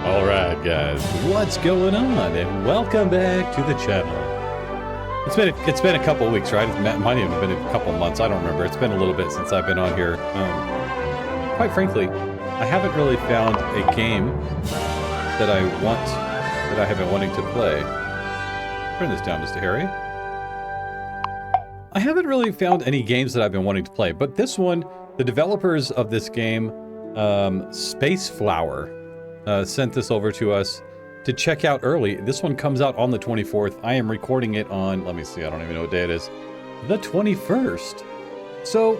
Alright guys, what's going on? And welcome back to the channel. It's been a couple weeks, right? It might even have been a couple months, I don't remember. It's been a little bit since I've been on here. Quite frankly, I haven't really found a game that I have been wanting to play. Turn this down, Mr. Harry. I haven't really found any games that I've been wanting to play, but this one, the developers of this game, Space Flower, sent this over to us to check out early. This one comes out on the 24th. I am recording it on, let me see, I don't even know what day it is. The 21st. So,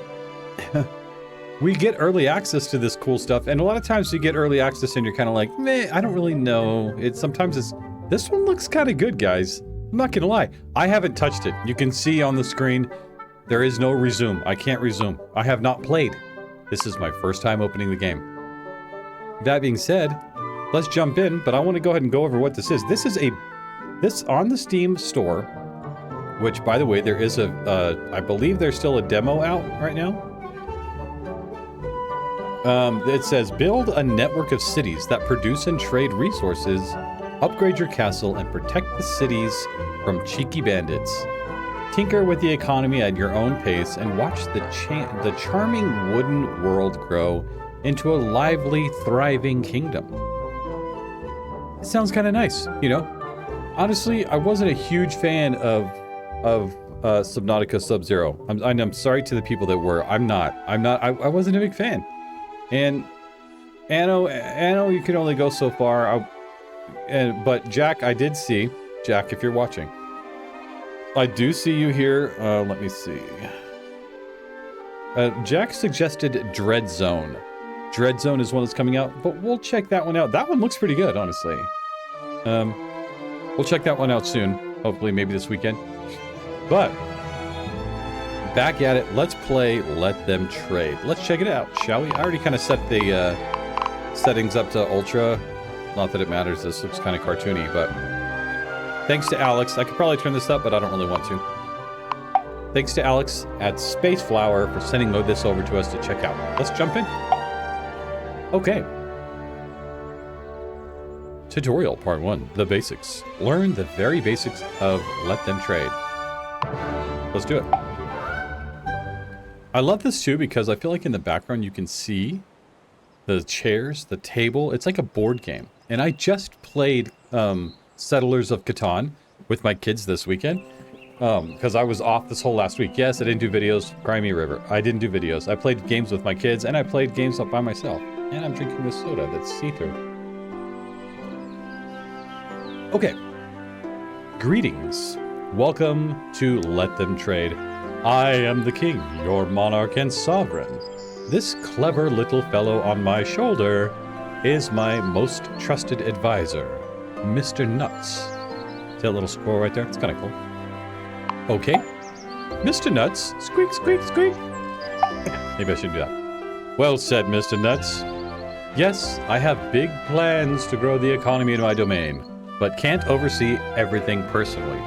we get early access to this cool stuff, and a lot of times you get early access and you're kind of like, meh, I don't really know. Sometimes this one looks kind of good, guys. I'm not gonna lie. I haven't touched it. You can see on the screen, there is no resume. I can't resume. I have not played. This is my first time opening the game. That being said, let's jump in, but I want to go ahead and go over what this is. This is this on the Steam store, which, by the way, there is I believe there's still a demo out right now. It says, build a network of cities that produce and trade resources, upgrade your castle, and protect the cities from cheeky bandits. Tinker with the economy at your own pace and watch the charming wooden world grow into a lively, thriving kingdom. It sounds kind of nice, you know? Honestly, I wasn't a huge fan of Subnautica Sub-Zero. I'm sorry to the people that were. I wasn't a big fan. And Anno, you can only go so far. But Jack, I did see, Jack, if you're watching, I do see you here. Let me see. Jack suggested Dread Zone. Dread Zone is one that's coming out, but we'll check that one out. That one looks pretty good, honestly. We'll check that one out soon. Hopefully, maybe this weekend. But, back at it. Let's play Let Them Trade. Let's check it out, shall we? I already kind of set the settings up to Ultra. Not that it matters. This looks kind of cartoony, but thanks to Alex. I could probably turn this up, but I don't really want to. Thanks to Alex at Space Flower for sending this over to us to check out. Let's jump in. Okay. Tutorial Part 1, the basics. Learn the very basics of Let Them Trade. Let's do it. I love this too because I feel like in the background you can see the chairs, the table. It's like a board game. And I just played Settlers of Catan with my kids this weekend because I was off this whole last week. Yes, I didn't do videos. Cry me a river. I didn't do videos. I played games with my kids and I played games up by myself. And I'm drinking this soda that's see-through. Okay. Greetings. Welcome to Let Them Trade. I am the king, your monarch and sovereign. This clever little fellow on my shoulder is my most trusted advisor, Mr. Nuts. See that little squirrel right there? It's kind of cool. Okay. Mr. Nuts. Squeak, squeak, squeak. Maybe I should do that. Well said, Mr. Nuts. Yes, I have big plans to grow the economy in my domain, but can't oversee everything personally.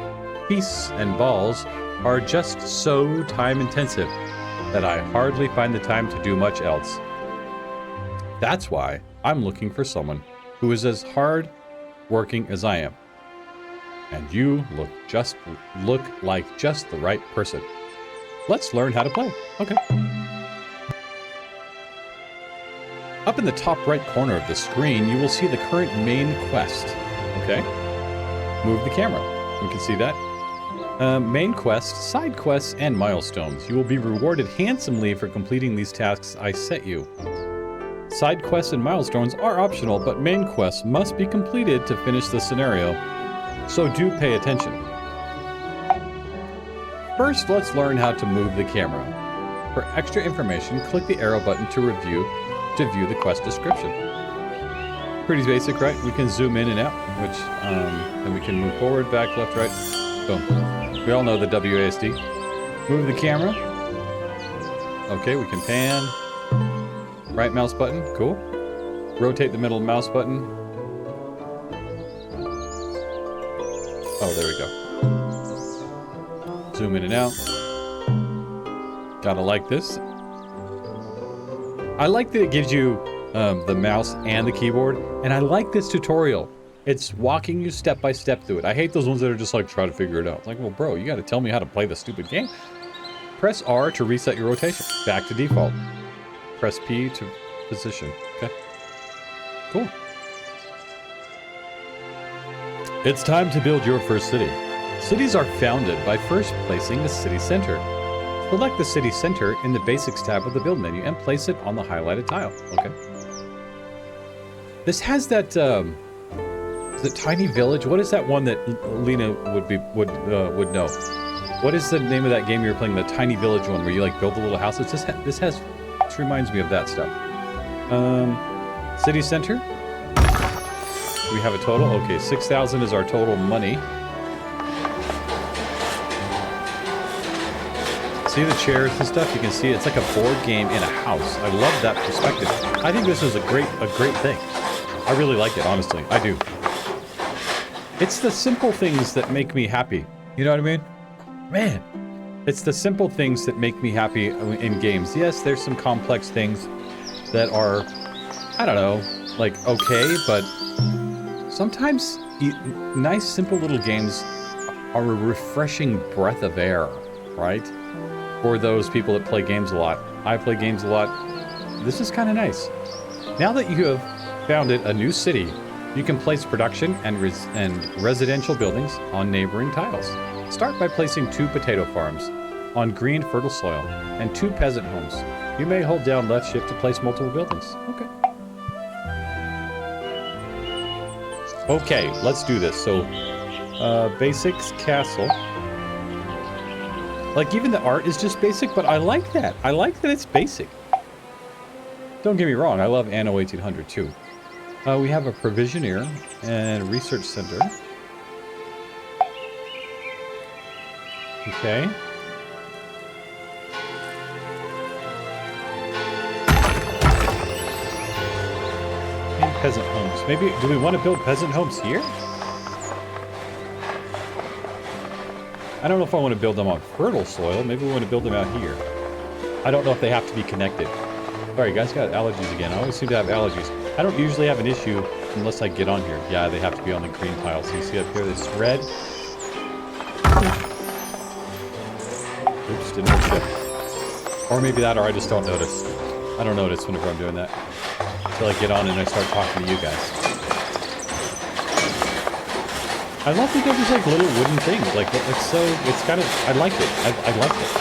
Feasts and balls are just so time-intensive that I hardly find the time to do much else. That's why I'm looking for someone who is as hard-working as I am. And you look like just the right person. Let's learn how to play. Okay. Up in the top right corner of the screen, you will see the current main quest. Okay. Move the camera. You can see that. Main quest, side quests, and milestones. You will be rewarded handsomely for completing these tasks I set you. Side quests and milestones are optional, but main quests must be completed to finish the scenario, so do pay attention. First, let's learn how to move the camera. For extra information, click the arrow button to view the quest description. Pretty basic, right? We can zoom in and out, which, and we can move forward, back, left, right. Boom. We all know the WASD. Move the camera. Okay, we can pan. Right mouse button, cool. Rotate the middle mouse button. Oh, there we go. Zoom in and out. Gotta like this. I like that it gives you the mouse and the keyboard. And I like this tutorial. It's walking you step by step through it. I hate those ones that are just like, try to figure it out. Like, well, bro, you got to tell me how to play the stupid game. Press R to reset your rotation. Back to default. Press P to position. Okay. Cool. It's time to build your first city. Cities are founded by first placing the city center. Select the city center in the Basics tab of the Build menu and place it on the highlighted tile. Okay. This has that, is it Tiny Village? What is that one that Lena would know? What is the name of that game you were playing? The Tiny Village one where you like build a little house? It's just, this reminds me of that stuff. City center. We have a total. Okay, 6,000 is our total money. See the chairs and stuff? You can see it's like a board game in a house. I love that perspective. I think this is a great thing. I really like it, honestly. I do. It's the simple things that make me happy. You know what I mean? Man, it's the simple things that make me happy in games. Yes, there's some complex things that are, I don't know, like okay, but sometimes nice, simple little games are a refreshing breath of air, right? For those people that play games a lot. I play games a lot. This is kind of nice. Now that you have founded a new city, you can place production and residential buildings on neighboring tiles. Start by placing 2 potato farms on green fertile soil and 2 peasant homes. You may hold down left shift to place multiple buildings. Okay. Okay, let's do this. So, basics castle. Like, even the art is just basic, but I like that. I like that it's basic. Don't get me wrong, I love Anno 1800 too. We have a provisioneer and research center. Okay. And peasant homes. Maybe, do we want to build peasant homes here? I don't know if I want to build them on fertile soil. Maybe we want to build them out here. I don't know if they have to be connected. Sorry, guys, got allergies again. I always seem to have allergies. I don't usually have an issue unless I get on here. Yeah, they have to be on the green tile. So you see up here, this red. Oops, didn't notice it. Or maybe that, or I just don't notice. I don't notice whenever I'm doing that. Until I get on and I start talking to you guys. I love that there's like little wooden things. Like, it's kind of, I like it. I like it.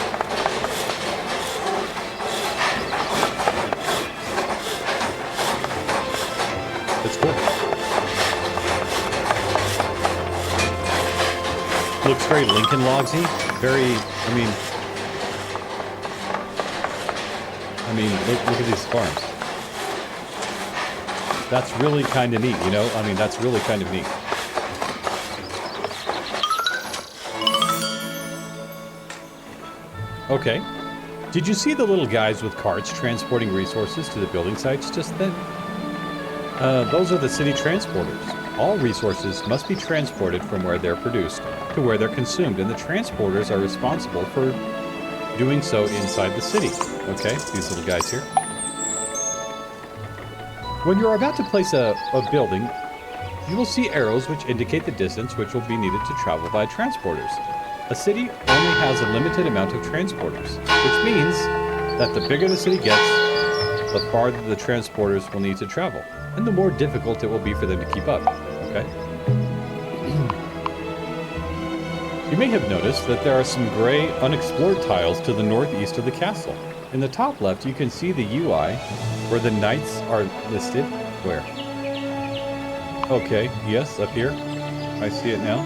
It's cool. Looks very Lincoln Logsy. Very, I mean, look at these farms. That's really kind of neat, you know? I mean, that's really kind of neat. Okay. Did you see the little guys with carts transporting resources to the building sites just then? Those are the city transporters. All resources must be transported from where they're produced to where they're consumed, and the transporters are responsible for doing so inside the city. Okay, these little guys here. When you're about to place a building, you will see arrows which indicate the distance which will be needed to travel by transporters. A city only has a limited amount of transporters, which means that the bigger the city gets, the farther the transporters will need to travel, and the more difficult it will be for them to keep up, okay? You may have noticed that there are some gray, unexplored tiles to the northeast of the castle. In the top left, you can see the UI, where the knights are listed. Where? Okay, yes, up here. I see it now.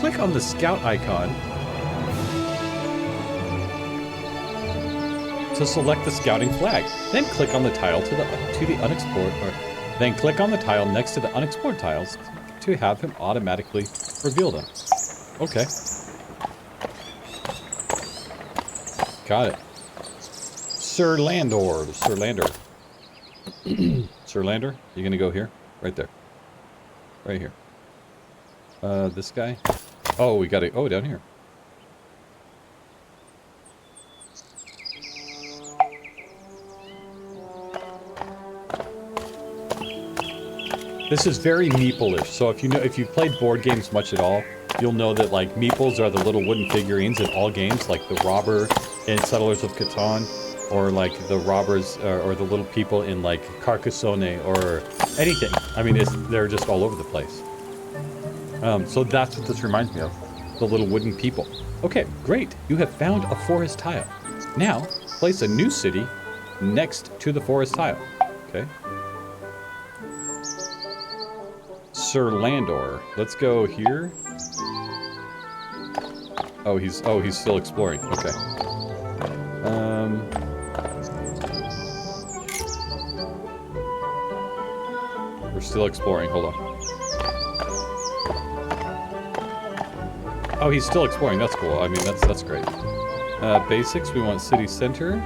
Click on the scout icon to select the scouting flag. Then click on the tile to the unexplored, or then click on the tile next to the unexplored tiles to have him automatically reveal them. Okay. Got it. Sir Landor. Sir Lander. Sir Lander, you gonna go here? Right there. Right here. This guy? Oh, we got it. Oh, down here. This is very meeple-ish. So if you've played board games much at all, you'll know that like meeples are the little wooden figurines in all games, like the robber in Settlers of Catan, or like the robbers or the little people in like Carcassonne or anything. I mean, they're just all over the place. So that's what this reminds me of, the little wooden people. Okay, great. You have found a forest tile. Now, place a new city next to the forest tile. Okay. Sir Landor. Let's go here. Oh, he's still exploring. Okay. We're still exploring. Hold on. Oh, he's still exploring. That's cool. I mean, that's great. Basics. We want city center.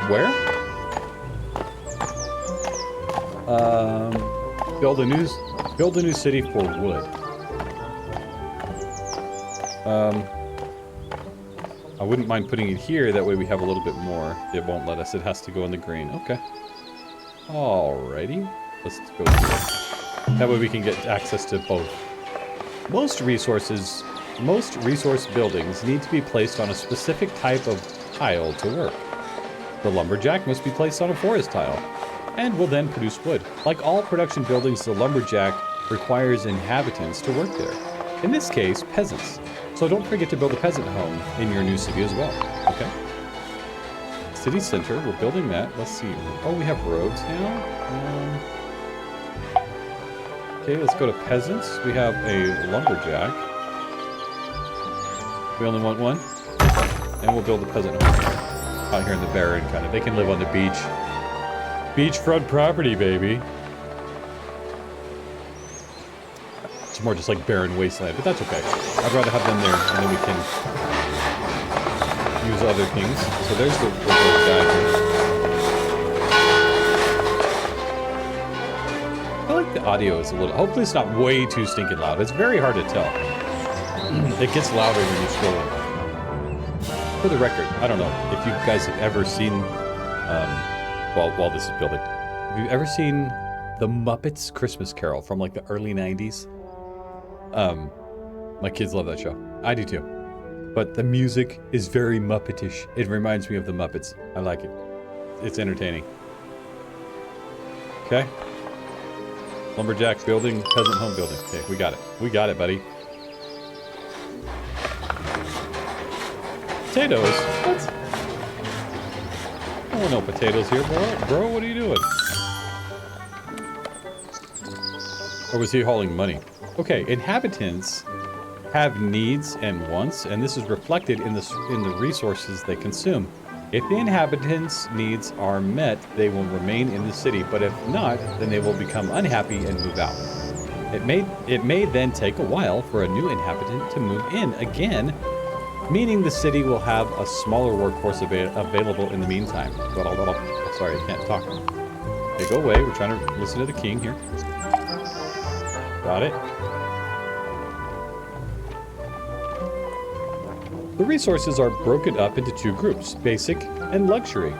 Where? Build a new city for wood. I wouldn't mind putting it here. That way we have a little bit more. It won't let us. It has to go in the green. Okay. Alrighty. Let's go here. That way we can get access to both. Most resource buildings need to be placed on a specific type of tile to work. The lumberjack must be placed on a forest tile, and will then produce wood. Like all production buildings, the lumberjack requires inhabitants to work there. In this case, peasants. So don't forget to build a peasant home in your new city as well. Okay. City center, we're building that. Let's see. Oh, we have roads now. Okay, let's go to peasants. We have a lumberjack. We only want one. And we'll build a peasant home out here in the barren kind of. They can live on the beach. Beachfront property, baby. It's more just like barren wasteland, but that's okay. I'd rather have them there, and then we can use other things. So there's the guy here. I feel like the audio is a little... Hopefully it's not way too stinking loud. It's very hard to tell. It gets louder when you scroll. For the record, I don't know if you guys have ever seen... while this is building. Have you ever seen The Muppets Christmas Carol from like the early 90s? My kids love that show. I do too. But the music is very Muppetish. It reminds me of the Muppets. I like it. It's entertaining. Okay. Lumberjack building, peasant home building. Okay, we got it. We got it, buddy. Potatoes? What? Oh, no potatoes here, bro. Bro, what are you doing? Or was he hauling money? Okay, inhabitants have needs and wants, and this is reflected in the resources they consume. If the inhabitants' needs are met, they will remain in the city, but if not, then they will become unhappy and move out. It may then take a while for a new inhabitant to move in again, meaning the city will have a smaller workforce available in the meantime. Sorry, I can't talk. Okay, go away. We're trying to listen to the king here. Got it. The resources are broken up into two groups, basic and luxury.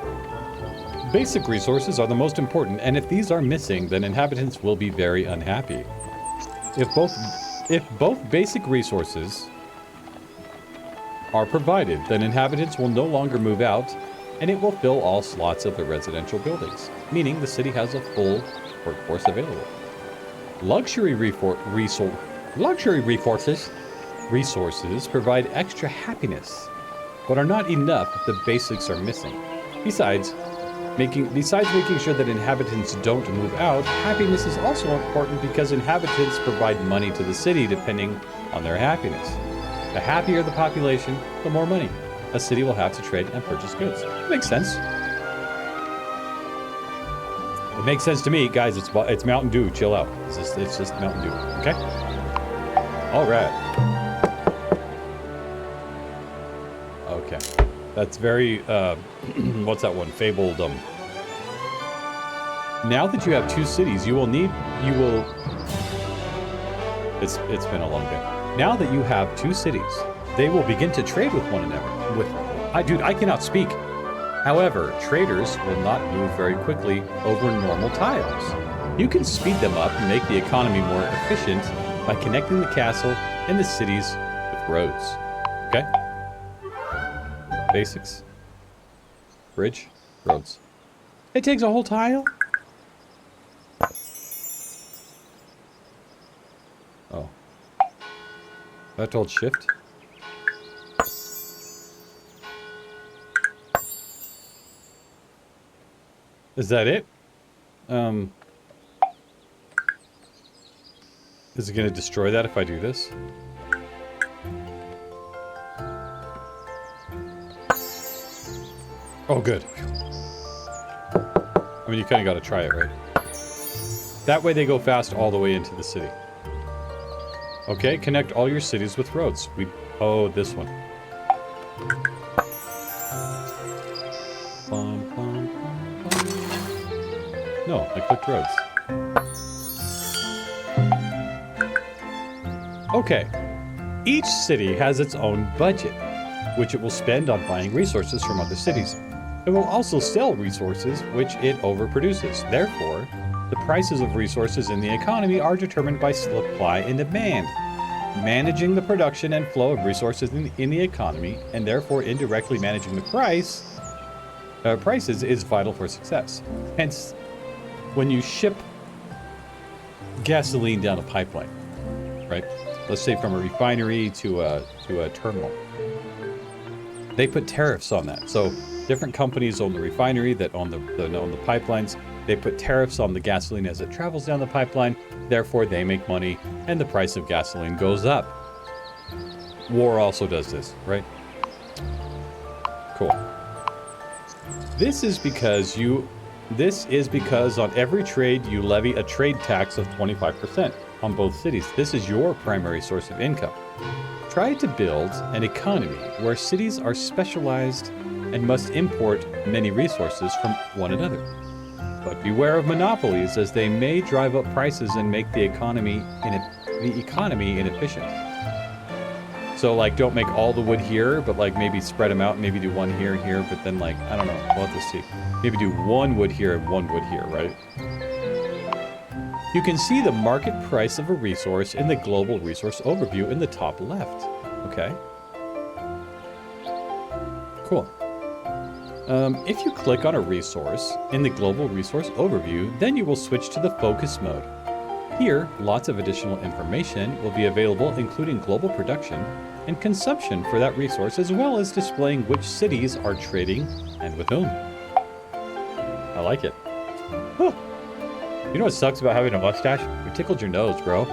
Basic resources are the most important, and if these are missing, then inhabitants will be very unhappy. If both basic resources are provided, then inhabitants will no longer move out, and it will fill all slots of the residential buildings, meaning the city has a full workforce available. Luxury resources provide extra happiness, but are not enough if the basics are missing. Besides making sure that inhabitants don't move out, happiness is also important because inhabitants provide money to the city depending on their happiness. The happier the population, the more money a city will have to trade and purchase goods. Makes sense. It makes sense to me, guys. It's Mountain Dew. Chill out. It's just Mountain Dew. Okay. All right. Okay. That's very. What's that one? Fabledom. Now that you have two cities, It's been a long day. Now that you have two cities, they will begin to trade with one another. I cannot speak. However, traders will not move very quickly over normal tiles. You can speed them up and make the economy more efficient by connecting the castle and the cities with roads. Okay? Basics. Bridge, roads. It takes a whole tile? Oh. I told shift? Is that it? Is it going to destroy that if I do this? Oh, good. I mean, you kind of got to try it, right? That way they go fast all the way into the city. Okay, connect all your cities with roads. Oh, this one. Bum, bum, bum, bum. No, I clicked roads. Okay. Each city has its own budget, which it will spend on buying resources from other cities. It will also sell resources which it overproduces. Therefore, the prices of resources in the economy are determined by supply and demand. Managing the production and flow of resources in the economy, and therefore indirectly managing the prices is vital for success. Hence, when you ship gasoline down a pipeline, right? Let's say from a refinery to a terminal, they put tariffs on that. So different companies own the refinery that own the pipelines. They put tariffs on the gasoline as it travels down the pipeline. Therefore, they make money, and the price of gasoline goes up. War also does this, right? Cool. This is because on every trade you levy a trade tax of 25% on both cities. This is your primary source of income. Try to build an economy where cities are specialized and must import many resources from one another. But beware of monopolies, as they may drive up prices and make the economy inefficient. So, like, don't make all the wood here, but, like, maybe spread them out, maybe do one here and here, but then, like, I don't know, we'll have to see. Maybe do one wood here and one wood here, right? You can see the market price of a resource in the global resource overview in the top left. Okay. Cool. If you click on a resource in the global resource overview, then you will switch to the focus mode. Here, lots of additional information will be available, including global production and consumption for that resource, as well as displaying which cities are trading and with whom. I like it. Whew. You know what sucks about having a mustache? It tickled your nose, bro.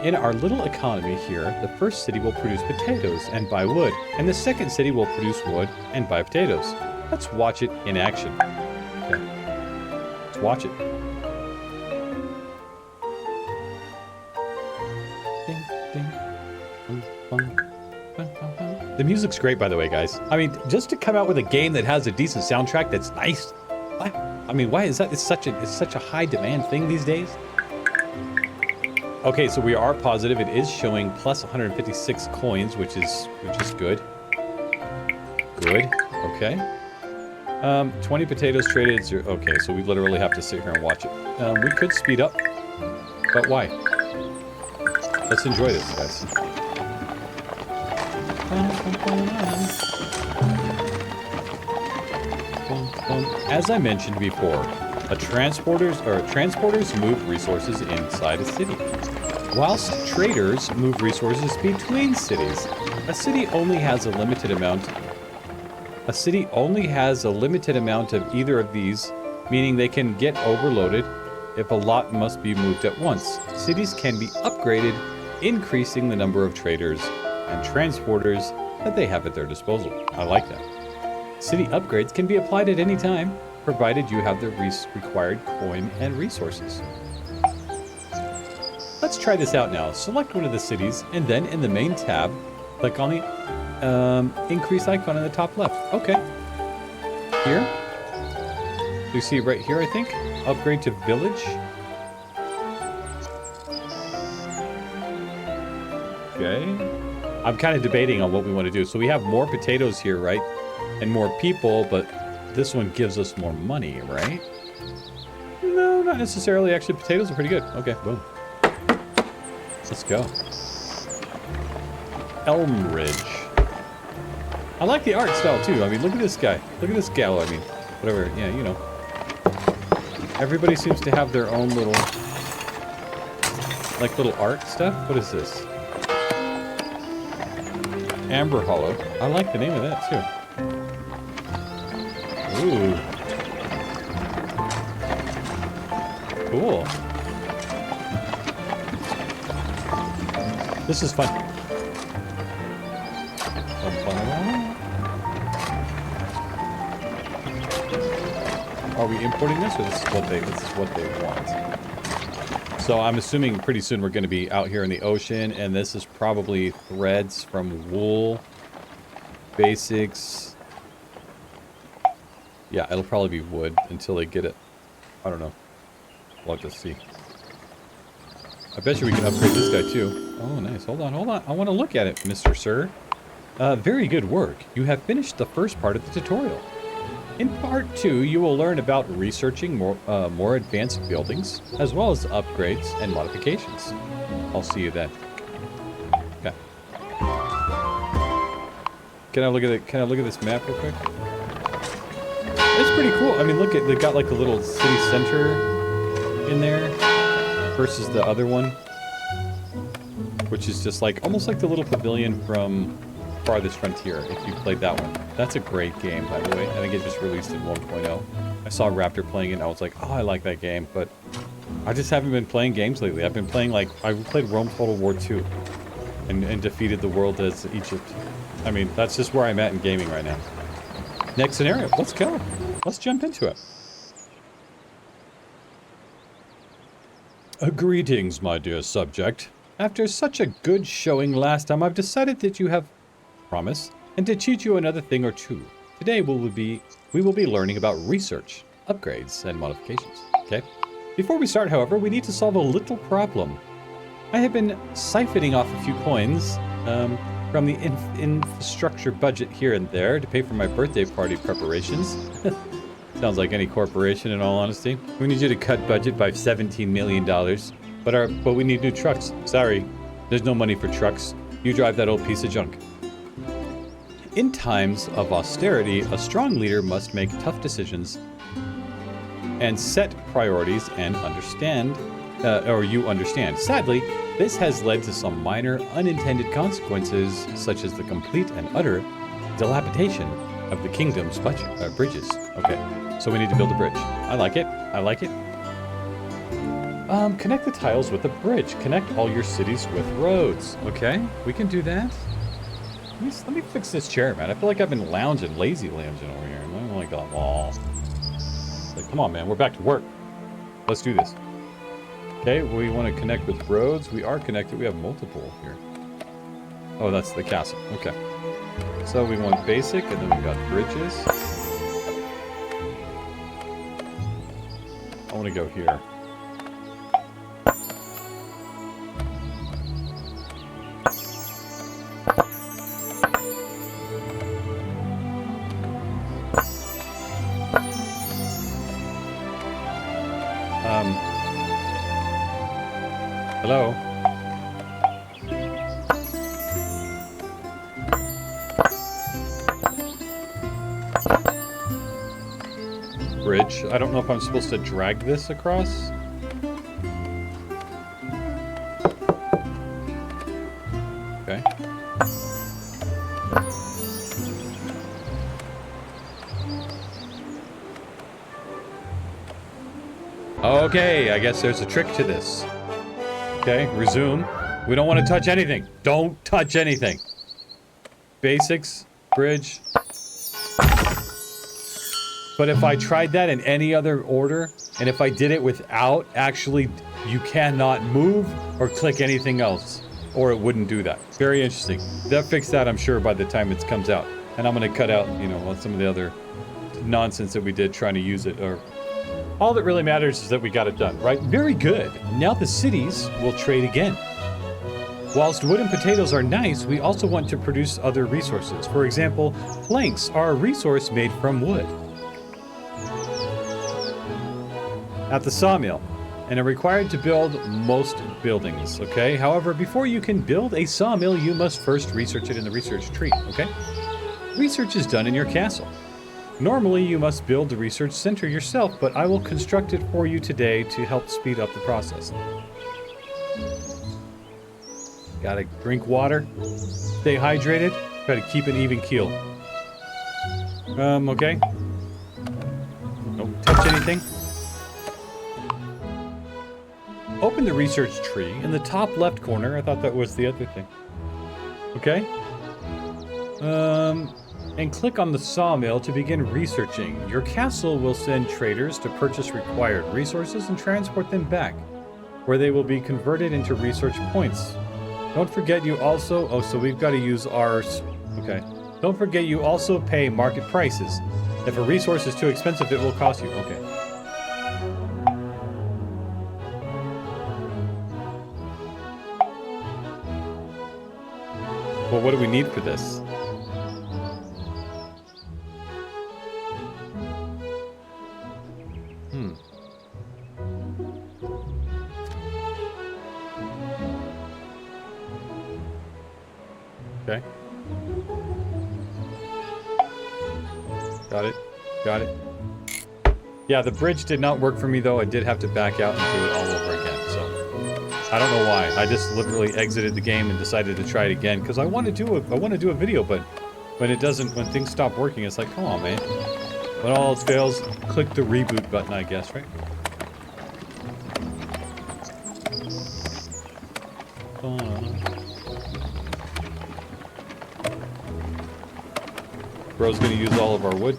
In our little economy here, the first city will produce potatoes and buy wood, and the second city will produce wood and buy potatoes. Let's watch it in action. Okay. Let's watch it. Ding, ding. The music's great, by the way, guys. I mean, just to come out with a game that has a decent soundtrack that's nice. I mean, why is that? It's such a high demand thing these days. Okay, so we are positive it is showing plus 156 coins, which is good. Good. Okay. 20 potatoes traded. 0. Okay, so we literally have to sit here and watch it. We could speed up, but why? Let's enjoy this, guys. As I mentioned before, transporters move resources inside a city, whilst traders move resources between cities. A city only has a limited amount of either of these, meaning they can get overloaded if a lot must be moved at once. Cities can be upgraded, increasing the number of traders and transporters that they have at their disposal. I like that. City upgrades can be applied at any time, provided you have the required coin and resources. Let's try this out now. Select one of the cities, and then in the main tab, click on the increase icon in the top left. Okay. Here. You see right here, I think. Upgrade to village. Okay. I'm kind of debating on what we want to do. So we have more potatoes here, right? and more people, but this one gives us more money, right? No, not necessarily. Actually, potatoes are pretty good. Okay, boom. Let's go. Elm Ridge. I like the art style, too. I mean, look at this guy. Look at this gal, I mean. Whatever, yeah, you know. Everybody seems to have their own little... like, little art stuff. What is this? Amber Hollow. I like the name of that, too. Ooh. Cool. This is fun. Are we importing this, or this is what they want? So I'm assuming pretty soon we're going to be out here in the ocean, and this is probably threads from wool. Basics. Yeah, it'll probably be wood until they get it. I don't know. We'll have to see. I bet you we can upgrade this guy too. Oh, nice. Hold on, hold on. I want to look at it, Mr. Sir. Very good work. You have finished the first part of the tutorial. In part 2, you will learn about researching more advanced buildings, as well as upgrades and modifications. I'll see you then. Okay. Can I look at it? Can I look at this map real quick? It's pretty cool. I mean, look at, they got like a little city center in there versus the other one, which is just like almost like the little pavilion from Farthest Frontier, if you played that one. That's a great game, by the way. I think it just released in 1.0. I saw Raptor playing it, and I was like, oh, I like that game, but I just haven't been playing games lately. I've been playing, like, I played Rome Total War 2 and defeated the world as Egypt. I mean, that's just where I'm at in gaming right now. Next scenario. Let's go. Let's jump into it. Greetings, my dear subject. After such a good showing last time, I've decided that you have promise, and to teach you another thing or two. Today we will be learning about research, upgrades, and modifications. Okay? Before we start, however, we need to solve a little problem. I have been siphoning off a few coins from the infrastructure budget here and there to pay for my birthday party preparations. Sounds like any corporation, in all honesty. We need you to cut budget by $17 million, but we need new trucks. Sorry, there's no money for trucks. You drive that old piece of junk. In times of austerity, a strong leader must make tough decisions and set priorities and understand. Sadly, this has led to some minor unintended consequences, such as the complete and utter dilapidation of the kingdom's bridges. Okay, so we need to build a bridge. I like it. I like it. Connect the tiles with a bridge. Connect all your cities with roads. Okay, we can do that. Let me fix this chair, man. I feel like I've been lazy lounging over here. I don't like that wall. Like, come on, man. We're back to work. Let's do this. Okay, we want to connect with roads. We are connected. We have multiple here. Oh, that's the castle. Okay. So we want basic, and then we got bridges. I want to go here. Hello? Bridge. I don't know if I'm supposed to drag this across. Okay. Okay, I guess there's a trick to this. Okay, resume. We don't want to touch anything. Don't touch anything. Basics, bridge. But if I tried that in any other order, and if I did it without actually, you cannot move or click anything else, or it wouldn't do that. Very interesting. They'll fix that, I'm sure, by the time it comes out. And I'm going to cut out, you know, some of the other nonsense that we did trying to use it, or... All that really matters is that we got it done, right? Very good. Now the cities will trade again. Whilst wood and potatoes are nice, we also want to produce other resources. For example, planks are a resource made from wood. At the sawmill, and are required to build most buildings, okay? However, before you can build a sawmill, you must first research it in the research tree, okay? Research is done in your castle. Normally, you must build the research center yourself, but I will construct it for you today to help speed up the process. Gotta drink water, stay hydrated, try to keep an even keel. Okay. Don't touch anything. Open the research tree in the top left corner. I thought that was the other thing. Okay. And click on the sawmill to begin researching. Your castle will send traders to purchase required resources and transport them back, where they will be converted into research points. Don't forget you also... Oh, so we've got to use ours. Okay. Don't forget you also pay market prices. If a resource is too expensive, it will cost you. Okay. Well, what do we need for this? Okay. Got it. Got it. Yeah, the bridge did not work for me, though. I did have to back out and do it all over again, so... I don't know why. I just literally exited the game and decided to try it again, because I want to do a video, but when it doesn't... When things stop working, it's like, come on, man. When all else fails, click the reboot button, I guess, right? Bro's gonna use all of our wood.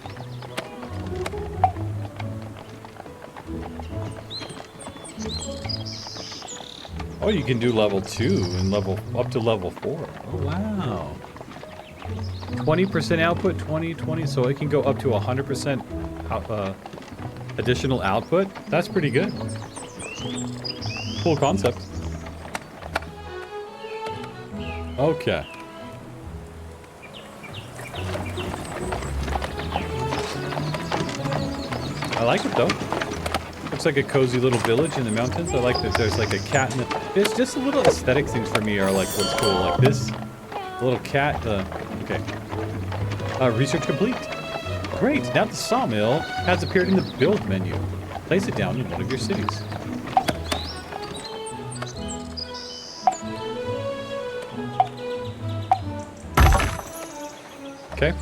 Oh, you can do level 2 and up to level 4. Oh, wow. 20% output, 20, so it can go up to 100% additional output. That's pretty good. Cool concept. Okay. I like it, though. Looks like a cozy little village in the mountains. I like that there's like a cat in the... There's just a little aesthetic things for me are like what's cool. Like this little cat. Okay. Research complete. Great. Now the sawmill has appeared in the build menu. Place it down in one of your cities. Okay.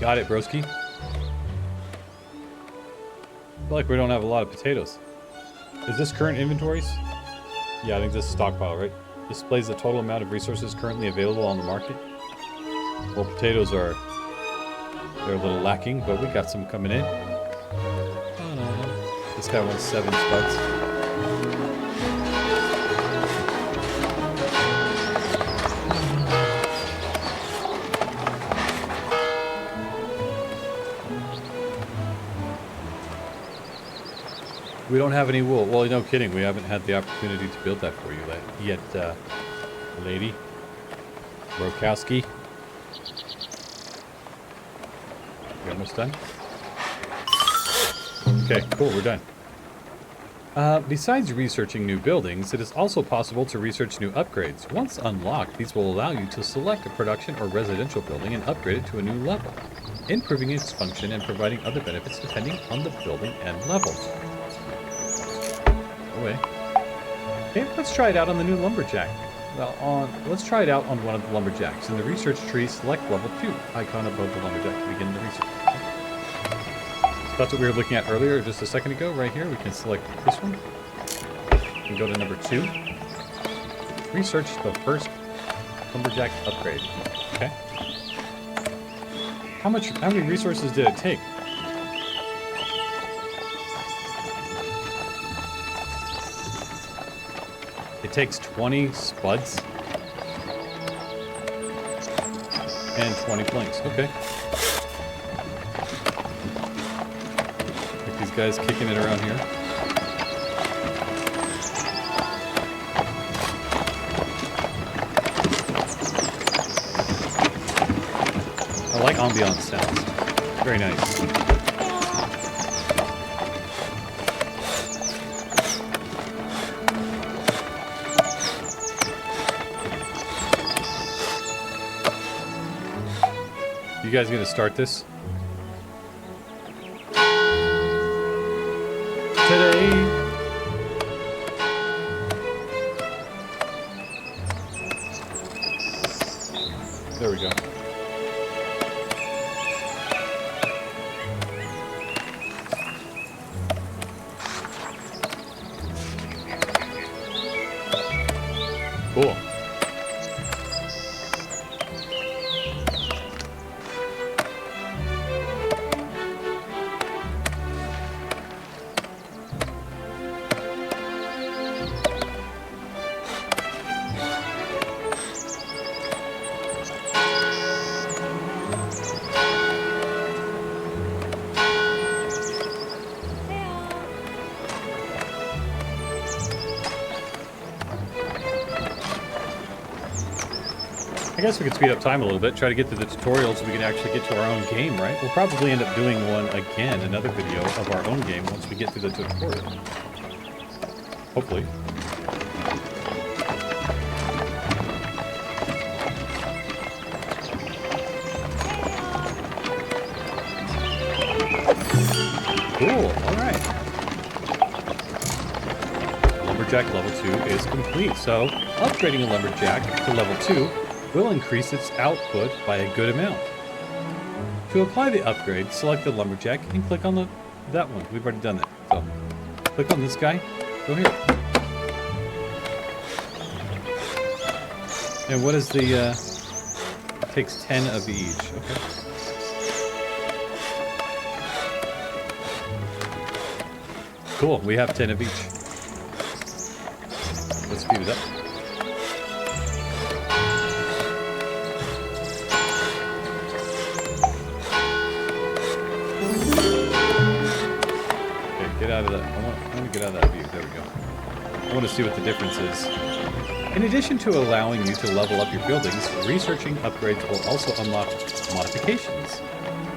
Got it, broski. I feel like we don't have a lot of potatoes. Is this current inventories? Yeah, I think this is stockpile, right? Displays the total amount of resources currently available on the market. Well, potatoes are... They're a little lacking, but we got some coming in. This guy wants 7 spuds. We don't have any wool. Well, no kidding. We haven't had the opportunity to build that for you yet, lady. Brokowski. You almost done? Okay, cool. We're done. Besides researching new buildings, it is also possible to research new upgrades. Once unlocked, these will allow you to select a production or residential building and upgrade it to a new level, improving its function and providing other benefits depending on the building and level. Okay, let's try it out on the new lumberjack. Well, let's try it out on one of the lumberjacks. In the research tree, select level 2 icon above the lumberjack to begin the research. That's what we were looking at earlier, just a second ago. Right here, we can select this one and go to number 2. Research the first lumberjack upgrade. Okay. How many resources did it take? It takes 20 spuds and 20 planks. Okay. Like these guys kicking it around here. I like ambiance sounds. Very nice. You guys gonna start this? Today. There we go. Cool. I guess we could speed up time a little bit, try to get through the tutorial so we can actually get to our own game, right? We'll probably end up doing one again, another video of our own game once we get through the tutorial. Hopefully. Cool, alright. Lumberjack level 2 is complete, so upgrading a lumberjack to level 2 will increase its output by a good amount. To apply the upgrade, select the lumberjack and click on that one. We've already done that. So click on this guy, go here. And what is the takes 10 of each. Okay. Cool, we have 10 of each. Let's speed it up. Get out of that. I want to get out of that view. There we go. I want to see what the difference is. In addition to allowing you to level up your buildings, researching upgrades will also unlock modifications.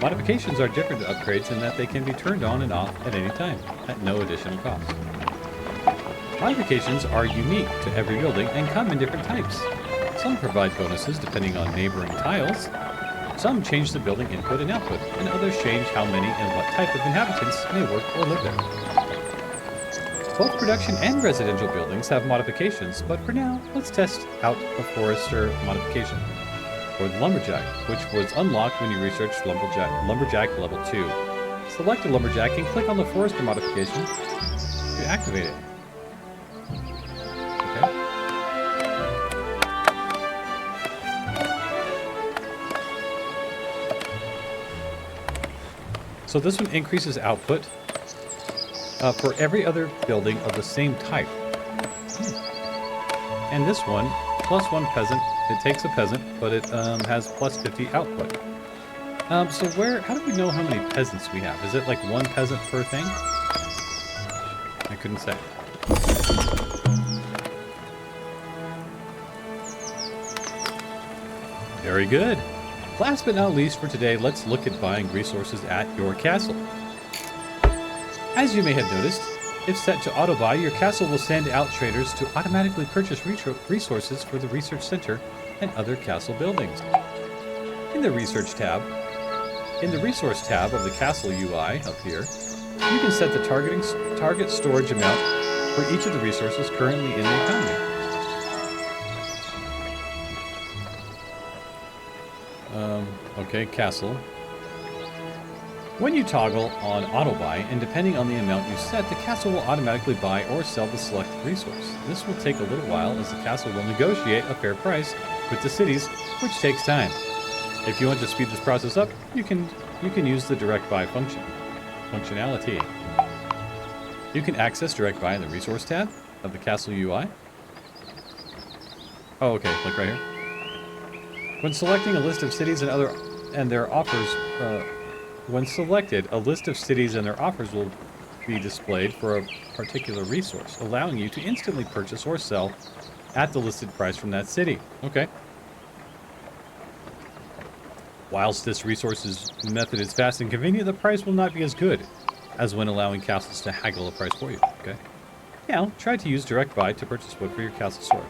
Modifications are different to upgrades in that they can be turned on and off at any time, at no additional cost. Modifications are unique to every building and come in different types. Some provide bonuses depending on neighboring tiles. Some change the building input and output, and others change how many and what type of inhabitants may work or live there. Both production and residential buildings have modifications, but for now, let's test out a forester modification, or the lumberjack, which was unlocked when you researched lumberjack level 2. Select a lumberjack and click on the forester modification to activate it. So this one increases output for every other building of the same type. And this one, +1 peasant. It takes a peasant, but it has +50 output. So how do we know how many peasants we have? Is it like 1 peasant per thing? I couldn't say. Very good. Last but not least for today, let's look at buying resources at your castle. As you may have noticed, if set to auto-buy, your castle will send out traders to automatically purchase resources for the research center and other castle buildings. In the resource tab of the castle UI up here, you can set the target storage amount for each of the resources currently in the economy. Okay, castle. When you toggle on auto buy, and depending on the amount you set, the castle will automatically buy or sell the selected resource. This will take a little while as the castle will negotiate a fair price with the cities, which takes time. If you want to speed this process up, you can use the direct buy functionality. You can access direct buy in the resource tab of the castle UI. Oh, okay, like right here. When selecting a list of cities and their offers, when selected, a list of cities and their offers will be displayed for a particular resource, allowing you to instantly purchase or sell at the listed price from that city. Okay. Whilst this resources method is fast and convenient, the price will not be as good as when allowing castles to haggle a price for you, okay? Now, try to use direct buy to purchase wood for your castle sword.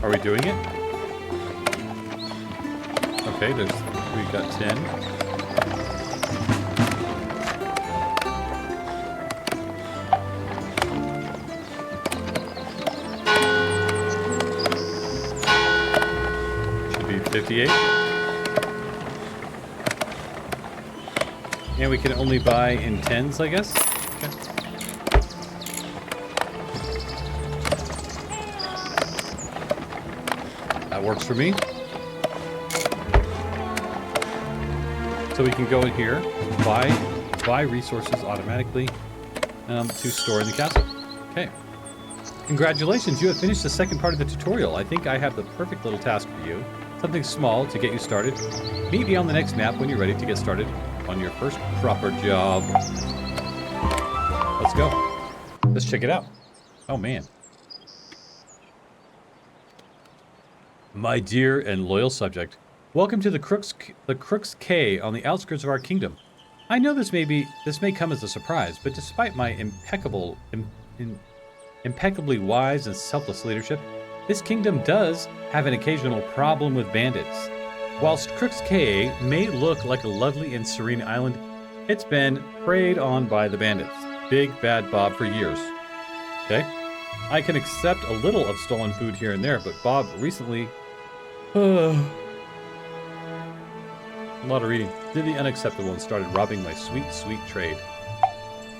Are we doing it? Okay, we got 10. Should be 58. And we can only buy in 10s, I guess. Okay. That works for me. So we can go in here, buy resources automatically to store in the castle. Okay. Congratulations, you have finished the second part of the tutorial. I think I have the perfect little task for you. Something small to get you started. Meet me on the next map when you're ready to get started on your first proper job. Let's go. Let's check it out. Oh man. My dear and loyal subject, welcome to the Crook's Cay on the outskirts of our kingdom. I know this may come as a surprise, but despite my impeccably wise and selfless leadership, this kingdom does have an occasional problem with bandits. Whilst Crook's Cay may look like a lovely and serene island, it's been preyed on by the bandits, Big Bad Bob, for years. Okay? I can accept a little of stolen food here and there, but Bob recently... a lot of reading. Did the unacceptable and started robbing my sweet, sweet trade.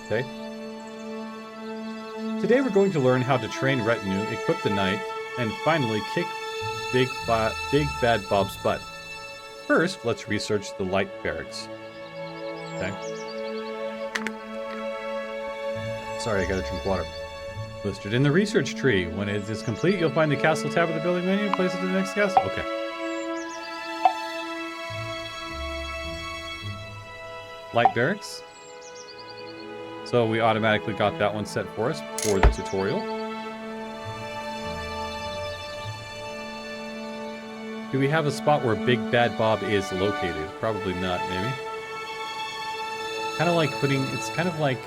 Okay? Today we're going to learn how to train retinue, equip the knight, and finally kick Big Bad Bob's butt. First, let's research the light barracks. Okay. Sorry, I gotta drink water. Listed in the research tree. When it is complete, you'll find the castle tab of the building menu and place it to the next castle. Okay. Light barracks. So we automatically got that one set for us for the tutorial. Do we have a spot where Big Bad Bob is located? Probably not, maybe. Kind of like it's kind of like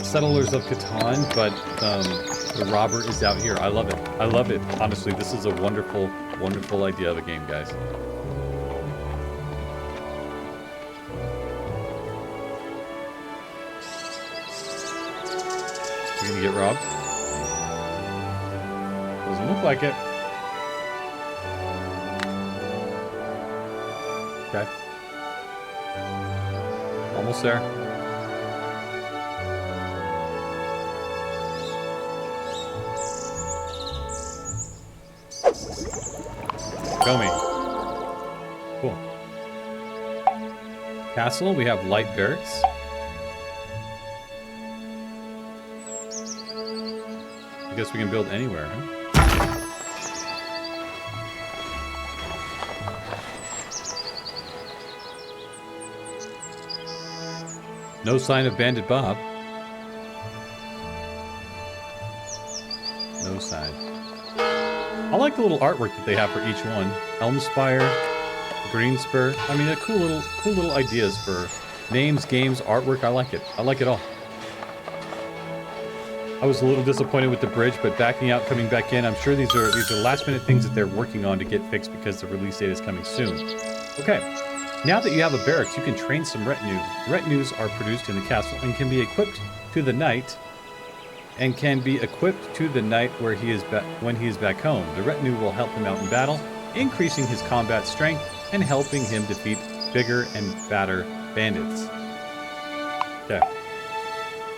Settlers of Catan, but the robber is out here. I love it. I love it. Honestly, this is a wonderful, wonderful idea of a game, guys. We're gonna get robbed. Doesn't look like it. Okay. Almost there. Show me. Cool. Castle, we have light barracks. I guess we can build anywhere, huh? No sign of Bandit Bob. No sign. I like the little artwork that they have for each one. Elmspire, Greenspur. I mean, they're cool little ideas for names, games, artwork. I like it. I like it all. I was a little disappointed with the bridge, but backing out, coming back in. I'm sure these are last minute things that they're working on to get fixed because the release date is coming soon. Okay. Now that you have a barracks, you can train some retinue. Retinues are produced in the castle and can be equipped to the knight, where he is when he is back home. The retinue will help him out in battle, increasing his combat strength and helping him defeat bigger and badder bandits. Okay.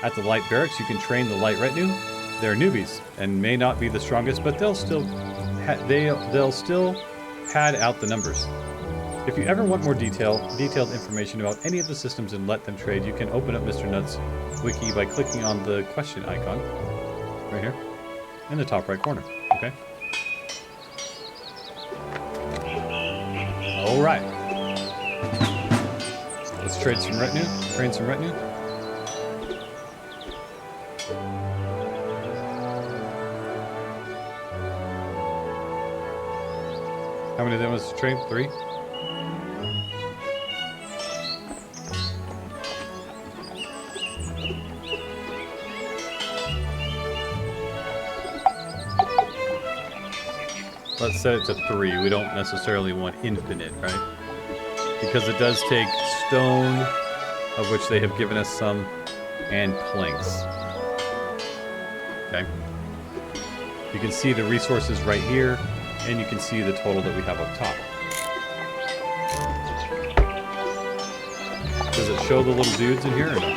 At the light barracks, you can train the light retinue. they're newbies and may not be the strongest, but they'll still pad out the numbers. If you ever want more detailed information about any of the systems in Let Them Trade, you can open up Mr. Nutt's wiki by clicking on the question icon right here in the top right corner. Okay. All right. Let's trade some retinue. Train some retinue. How many of them was to train? 3? Let's set it to 3. We don't necessarily want infinite, right? Because it does take stone, of which they have given us some, and planks. Okay. You can see the resources right here, and you can see the total that we have up top. Does it show the little dudes in here or no?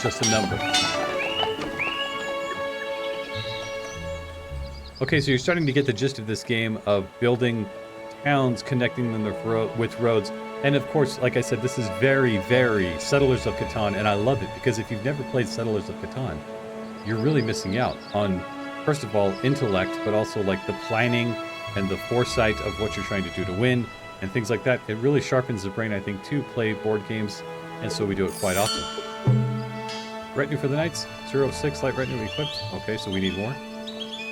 Just a number. Okay, so you're starting to get the gist of this game of building towns, connecting them with roads. And of course, like I said, this is very, very Settlers of Catan, and I love it because if you've never played Settlers of Catan, you're really missing out on, first of all, intellect, but also like the planning and the foresight of what you're trying to do to win and things like that. It really sharpens the brain, I think, to play board games, and so we do it quite often. Retinue for the knights, 06 light retinue equipped. Okay, so we need more.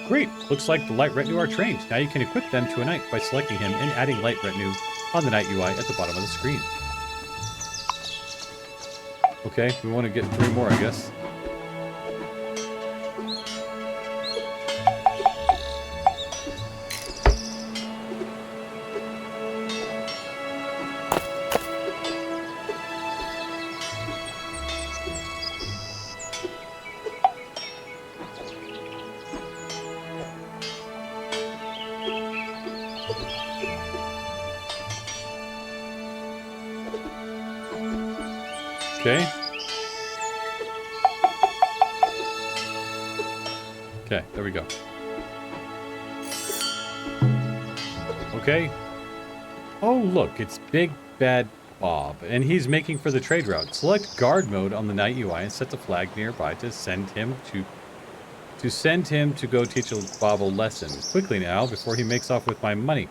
Great, looks like the light retinue are trained. Now you can equip them to a knight by selecting him and adding light retinue on the knight UI at the bottom of the screen. Okay, we want to get 3 more, I guess. Okay. Okay, there we go. Okay. Oh, look, it's Big Bad Bob, and he's making for the trade route. Select guard mode on the night UI and set the flag nearby to send him to go teach Bob a lesson. Quickly now, before he makes off with my money.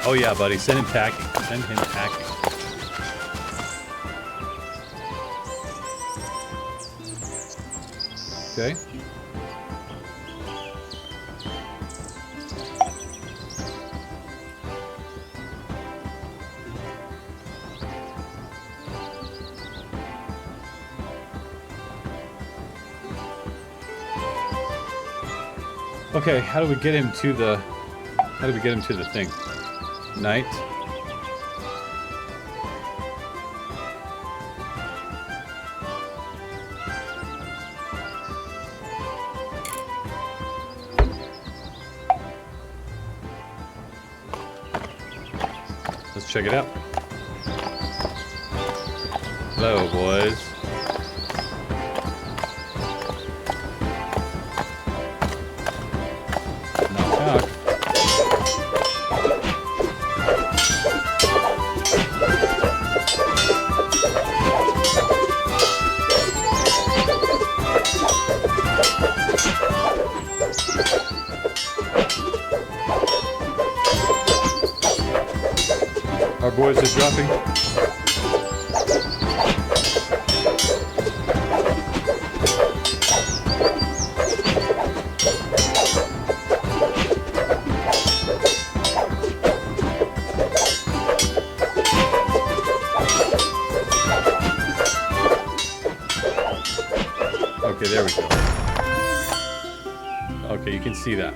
Oh yeah, buddy, send him packing. Send him packing. Okay. Okay, how do we get him to the thing? Night. Let's check it out. Hello, boys. Knock, knock. Our boys are dropping. Okay, there we go. Okay, you can see that.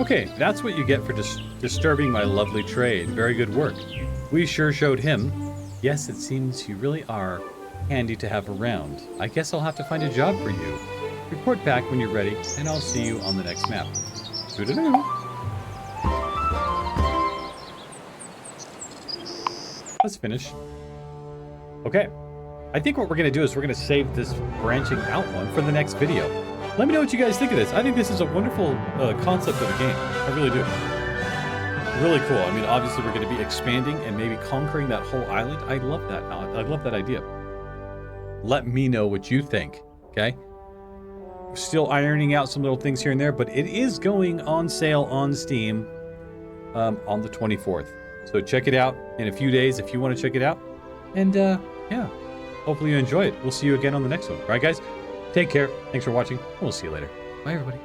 Okay, that's what you get for disturbing my lovely trade. Very good work. We sure showed him. Yes, it seems you really are handy to have around. I guess I'll have to find a job for you. Report back when you're ready, and I'll see you on the next map. Doo-doo-doo. Let's finish. Okay. I think what we're going to do is we're going to save this branching out one for the next video. Let me know what you guys think of this. I think this is a wonderful concept of a game. I really do. Really cool. I mean, obviously we're going to be expanding and maybe conquering that whole island. I love that. I love that idea. Let me know what you think, okay? We're still ironing out some little things here and there, but it is going on sale on Steam on the 24th. So check it out in a few days if you want to check it out. And yeah, hopefully you enjoy it. We'll see you again on the next one. All right, guys? Take care. Thanks for watching. We'll see you later. Bye, everybody.